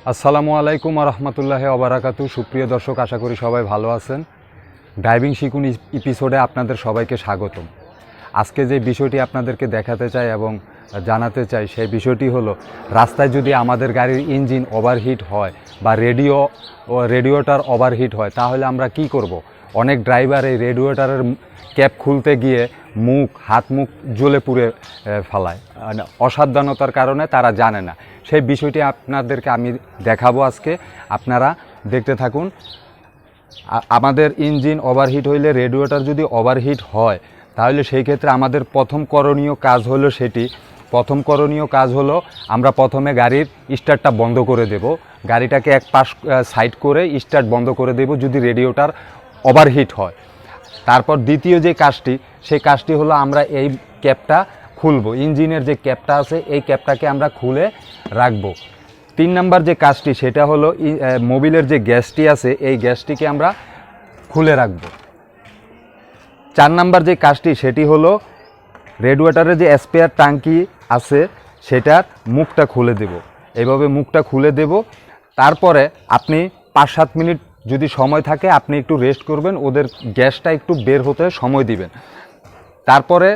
আসসালামু আলাইকুম রহমতুল্লাহি ওয়া বারাকাতু। সুপ্রিয় দর্শক, আশা করি সবাই ভালো আছেন। ড্রাইভিং শিখুন এপিসোডে আপনাদের সবাইকে স্বাগতম। আজকে যে বিষয়টি আপনাদেরকে দেখাতে চাই এবং জানাতে চাই সেই বিষয়টি হলো, রাস্তায় যদি আমাদের গাড়ির ইঞ্জিন ওভারহিট হয় বা রেডিওটার ওভারহিট হয় তাহলে আমরা কি করব। অনেক ড্রাইভার এই রেডিওটারের ক্যাপ খুলতে গিয়ে হাত মুখ জ্বলে পুড়ে ফেলায়, অসাবধানতার কারণে তারা জানে না। সেই বিষয়টি আপনাদেরকে আমি দেখাবো আজকে, আপনারা দেখতে থাকুন। আমাদের ইঞ্জিন ওভারহিট হইলে, রেডিওটার যদি ওভারহিট হয় তাহলে সেই ক্ষেত্রে আমাদের প্রথম করণীয় কাজ হলো আমরা প্রথমে গাড়ির স্টার্টটা বন্ধ করে দেব। গাড়িটাকে এক পাশ সাইড করে স্টার্ট বন্ধ করে দেব যদি রেডিওটার ওভারহিট হয়। তারপর দ্বিতীয় যে কাজটি, সেই কাজটি হলো আমরা এই ক্যাপটা খুলবো। ইঞ্জিনের যে ক্যাপটা আছে এই ক্যাপটাকে আমরা খুলে রাখবো। 3 নাম্বার যে কাজটি সেটা হলো মোবিলের যে গ্যাসটি আছে এই গ্যাসটিকে আমরা খুলে রাখবো। 4 নাম্বার যে কাজটি সেটি হলো রেডিওটারের যে স্পেয়ার ট্যাঙ্কি আছে সেটার মুখটা খুলে দেব। এইভাবে মুখটা খুলে দেব। তারপরে আপনি 5-7 মিনিট যদি সময় থাকে আপনি একটু রেস্ট করবেন, ওদের গ্যাসটা একটু বের হতে সময় দিবেন। তারপরে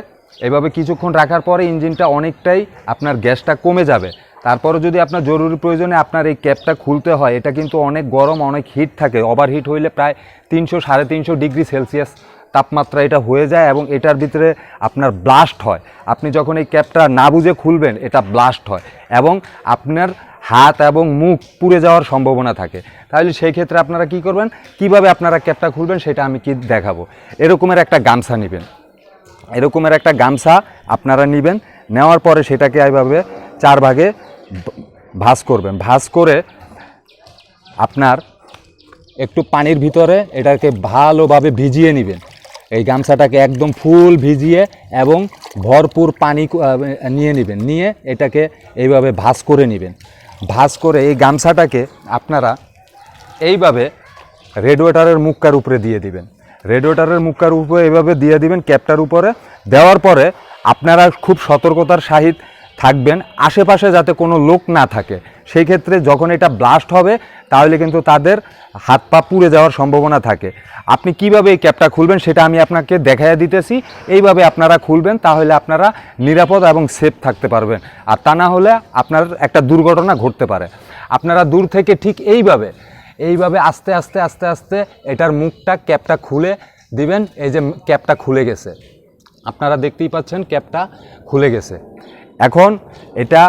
এভাবে কিছুক্ষণ রাখার পরে ইঞ্জিনটা অনেকটাই আপনার গ্যাসটা কমে যাবে। তারপরে যদি আপনার জরুরি প্রয়োজনে আপনার এই ক্যাপটা খুলতে হয়, এটা কিন্তু অনেক গরম, অনেক হিট থাকে। ওভারহিট হইলে প্রায় 300-350 ডিগ্রি সেলসিয়াস তাপমাত্রা এটা হয়ে যায় এবং এটার ভিতরে আপনার ব্লাস্ট হয়। আপনি যখন এই ক্যাপটা না বুঝে খুলবেন এটা ব্লাস্ট হয় এবং আপনার হাত এবং মুখ পুড়ে যাওয়ার সম্ভাবনা থাকে। তাহলে সেই ক্ষেত্রে আপনারা কি করবেন, কিভাবে আপনারা ক্যাপটা খুলবেন সেটা আমি দেখাবো। এরকমের একটা গামছা নেবেন, আপনারা নেবেন। নেওয়ার পরে সেটাকে এইভাবে 4 ভাগে ভাঁজ করবেন। ভাঁজ করে আপনার একটু পানির ভিতরে এটাকে ভালোভাবে ভিজিয়ে নেবেন। এই গামছাটাকে একদম ফুল ভিজিয়ে এবং ভরপুর পানি নিয়ে নেবেন। নিয়ে এটাকে এইভাবে ভাঁজ করে নেবেন। ভাঁজ করে এই গামছাটাকে আপনারা এইভাবে রেডিওটারের মুখটার উপরে দিয়ে দিবেন। রেডিওটারের মুখটার উপরে এইভাবে দিয়ে দিবেন। ক্যাপটার উপরে দেওয়ার পরে আপনারা খুব সতর্কতার সহিত থাকবেন, আশেপাশে যাতে কোনো লোক না থাকে। সেই ক্ষেত্রে যখন এটা ব্লাস্ট হবে তাহলে কিন্তু তাদের হাত পা পুড়ে যাওয়ার সম্ভাবনা থাকে। আপনি কিভাবে এই ক্যাপটা খুলবেন সেটা আমি আপনাকে দেখাইয়া দিতেছি। এইভাবে আপনারা খুলবেন, তাহলে আপনারা নিরাপদ এবং সেফ থাকতে পারবেন। আর তা না হলে আপনার একটা দুর্ঘটনা ঘটতে পারে। আপনারা দূর থেকে ঠিক এইভাবে আস্তে আস্তে এটার মুখটা ক্যাপটা খুলে দিবেন। এই যে ক্যাপটা খুলে গেছে, আপনারা দেখতেই পাচ্ছেন ক্যাপটা খুলে গেছে। এখন এটা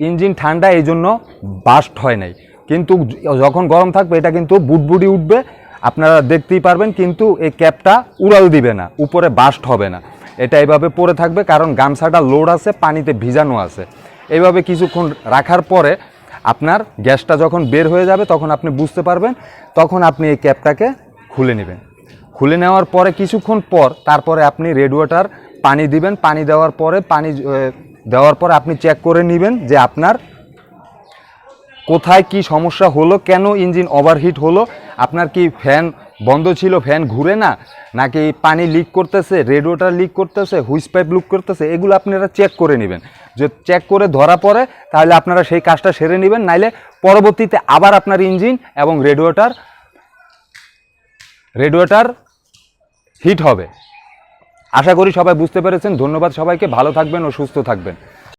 ইঞ্জিন ঠান্ডা, এই জন্য বাস্ট হয় নাই, কিন্তু যখন গরম থাকবে এটা কিন্তু বুটবুটি উঠবে, আপনারা দেখতেই পারবেন। কিন্তু এই ক্যাপটা উড়াল দিবে না, উপরে বাস্ট হবে না। এটা এইভাবে পড়ে থাকবে, কারণ গামছাটা লোড আছে, পানিতে ভিজানো আছে। এইভাবে কিছুক্ষণ রাখার পরে আপনার গ্যাসটা যখন বের হয়ে যাবে তখন আপনি বুঝতে পারবেন, তখন আপনি এই ক্যাপটাকে খুলে নেবেন। খুলে নেওয়ার পরে কিছুক্ষণ পর তারপরে আপনি রেডিওটার পানি দিবেন। পানি দেওয়ার পরে আপনি চেক করে নেবেন যে আপনার কোথায় কি সমস্যা হলো, কেন ইঞ্জিন ওভারহিট হলো। আপনার কি ফ্যান বন্ধ ছিল, ফ্যান ঘুরে না, নাকি পানি লিক করতেছে, রেডিওটার লিক করতেছে, হুইস পাইপ লিক করতেছে, এগুলো আপনারা চেক করে নেবেন। যে চেক করে ধরা পড়ে তাহলে আপনারা সেই কাজটা সেরে নেবেন, নাইলে পরবর্তীতে আবার আপনার ইঞ্জিন এবং রেডিওটার হিট হবে। আশা করি সবাই বুঝতে পেরেছেন। ধন্যবাদ সবাইকে, ভালো থাকবেন ও সুস্থ থাকবেন।